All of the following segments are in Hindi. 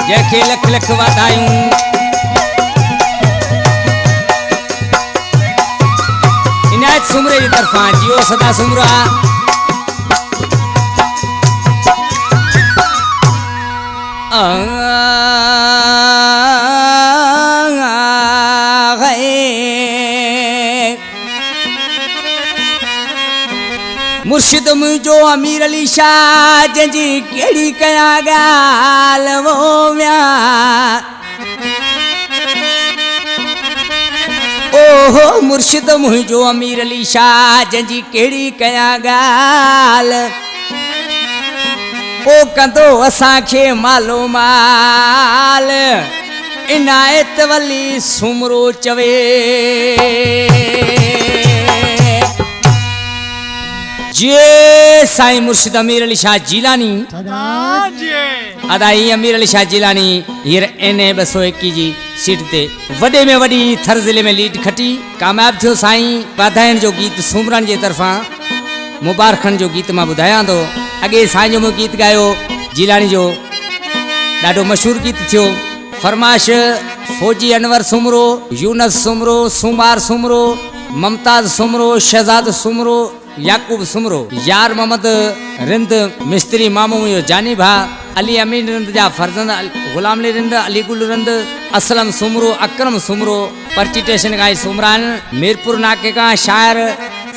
जैखे लख लख वाधायूं। इनायत सुमरे जी तरफां जियो सदा सुमरा। मुर्शिद मुझो अमीर अली शाह जंजी केड़ी कया गाल वो म्या। ओहो मुर्शिद मुझो अमीर अली शाह जंजी केड़ी कया गाल। ओ कंदो असांखे मालो माल इनायत वली सुमरो चवे। जे साईं मुर्शिद अमीर अली शाह जिलानी अदाई अमीर अली शाह जिलानी हीर NA 221 जी सीट ते वडे में वडी थर जिले में लीड खटी कामयाब थियो। साईं वाधाइण जो गीत सुमरन जे तरफां मुबारकन जो गीत मां बुधायां तो अगे साईं जो गीत गायो जिलानी जो ॾाढो मशहूर गीत थियो। फरमाश फौजी अनवर सुमरो, यूनस सुमरो, सुमार सुमरो, ममताज सुमरो, शहजाद सुमरो, याकूब सुमरो, यार मोहम्मद रिंद मिस्त्री मामू यो जानी भा, अली अमीन रिंद जा फर्जंद गुलाम अली रिंद, अली गुल रिंद, असलम सुमरो, अकरम सुमरो, पर्ची स्टेशन का सुमरान, मीरपुर नाके का शायर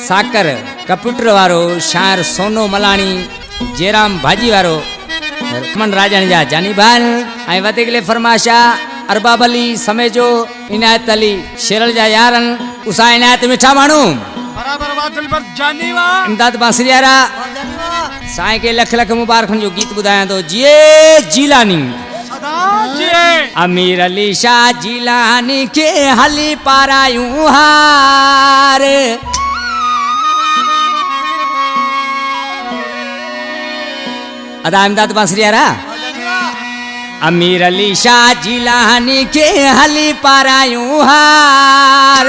साकर, कंप्यूटर वारो शायर सोनो मलानी, जयराम भाजी वारो, रमन राजन जा जानी भान, ऐं वधीक ले फरमाशा अरबाब अली समेजो, इनायत अली शेरल जा यारन, उसा इनायत मिठा माण्हू बराबर वादल पर जानी वा इमदाद बांसरियारा साईं के लख लख मुबारकन जो गीत बुधाया तो जिए जिलानी सदा जिए। अमीर अली शाह जिलानी के हली पारायूं हार। अदा इमदाद बांसरियारा अमीर अली शाह जिलानी के हली पारायूं हार।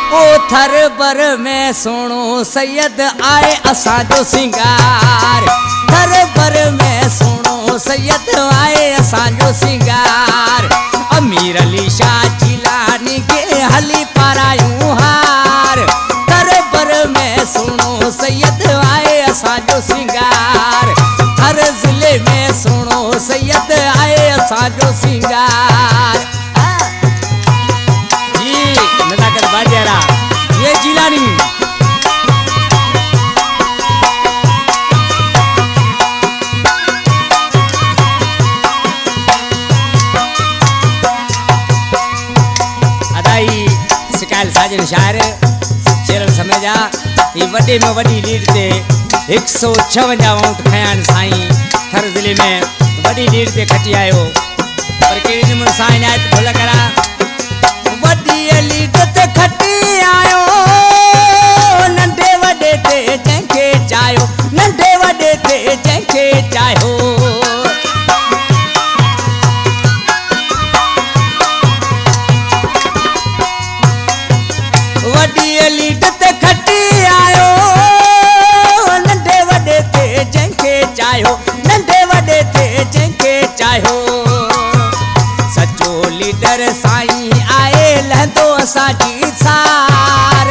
ओ थर बर में सोनो सैयद आए असां जो सिंगार। थर बर में सोनो सैयद आए असां जो सिंगार। अमीर अली शाह जिलानी के हली पारायूं हार। थर बर में सोनो सैयद आए असां जो सिंगार। हर जिले में सोनो सैयद आए असां जो सिंगार। ये जिलानी अदाई सिकाल साजन शायर शेरल समेजा ये वडे में वडी लीड ते 156 वोट खयान साईं थर जिले में वडी लीड ते खटी आयो पर केड़ी मन साईं आयत भला करा वडी लीड ते खटी आयो। नंढे वडे ते जंहिंखे चाहियो, नंढे वडे ते जंहिंखे चाहियो। वडी लीड ते खटी आयो नंढे वडे ते जंहिंखे चाहियो, नंढे वडे ते जंहिंखे चाहियो। सचो लीडर साईं आए लहंदो असांजी सार।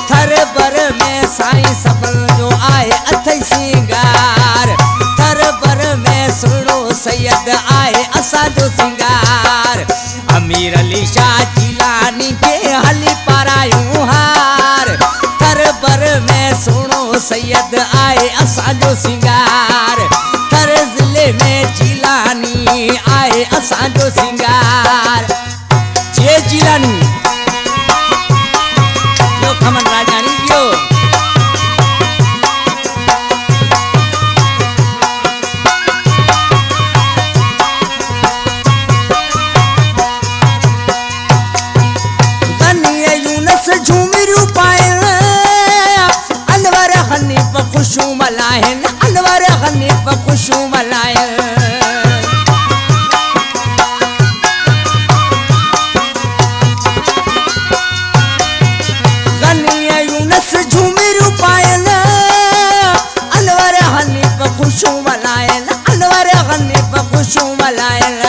थर बर में साईं सफल जो आए अथई सिंगार। थर बर में सुनो सैयद आए असां जो सिंगार। अमीर अली शाह जिलानी के हली पारायूं हार। थर बर में सुनो सैयद आए असां जो सिंगार। थर जिले में जिलानी आए असां जो सिंगार। जे जिलानी यो खमन राजानी यो गनिया यूनस झूमिरू पायल अनवर हनीफ खुशू मलायन। अनवर हनीफ खुशू मलायन। झूमिरू पायल अनवर हनीफ खुशू मलायन। अनवर खुशू मलायल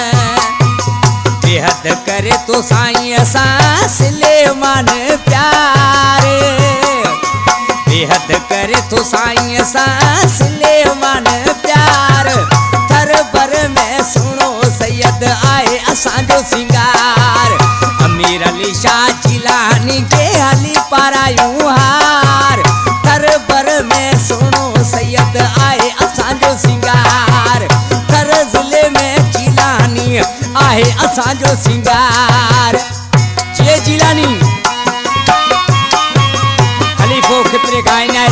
बेहद करे तो साईं असां सिलेमान प्यारे बेहद करे तो साईं असां सिलेमान प्यार थर भर में सुनो सैयद आए असांजो सिंगार अमीर अली शाह जिलानी के हली पारायूं हार थर भर में सुनो सैयद आए असांजो सिंगार थर ज़िले में जिलानी आहे असांजो सिंगार जे जिलानी खलीफो खितरे गाइना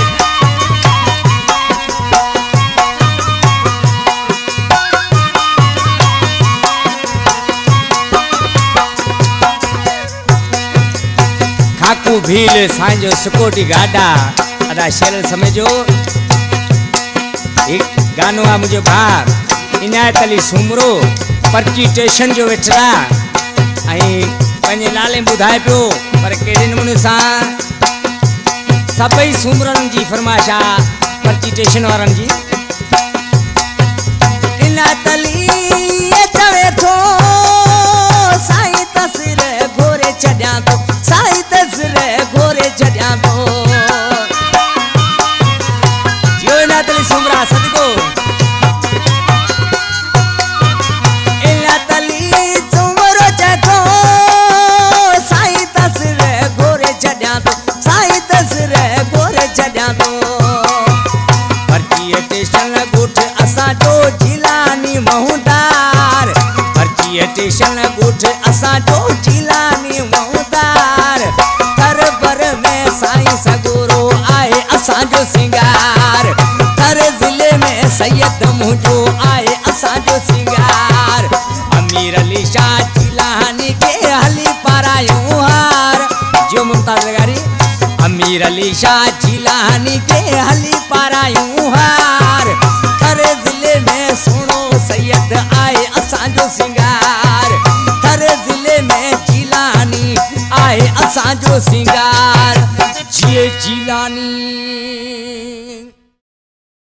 खाकू भील सांजो सुकोटी गाडा अदा शेर समझो एक गानो आ मुझे भाउ इनायत अली सुमरो पर्ची स्टेशन जो वेठरा ऐं पंहिंजे नाले ॿुधाए पियो पर कहिड़े नमूने सां सभई सुमरनि जी फरमाइश आहे पर्ची स्टेशन वारनि जी इनायत अली चवे थो साईं तस्वीर घोरे छॾियां थो साईं तस्वीर घोरे छॾियां थो जियो इनायत अली सुमरा सदको स्टेशन ॻोठ असांजो जिलानी मऊदार थर भर में साईं सगोरो आहे असांजो सिंगार थर ज़िले में सैयद मुंहिंजो आहे असांजो सिंगार अमीर अली शाह जिलानी के हली पारायूं हार जो मुमताज़ लगारी अमीर अली शाह जिलानी के हली पारायूं हार थर ज़िले में सुनो सैयद आहे असांजो सिंगार थर ज़िले में जिलानी आहे असांजो सिंगार जिए जिलानी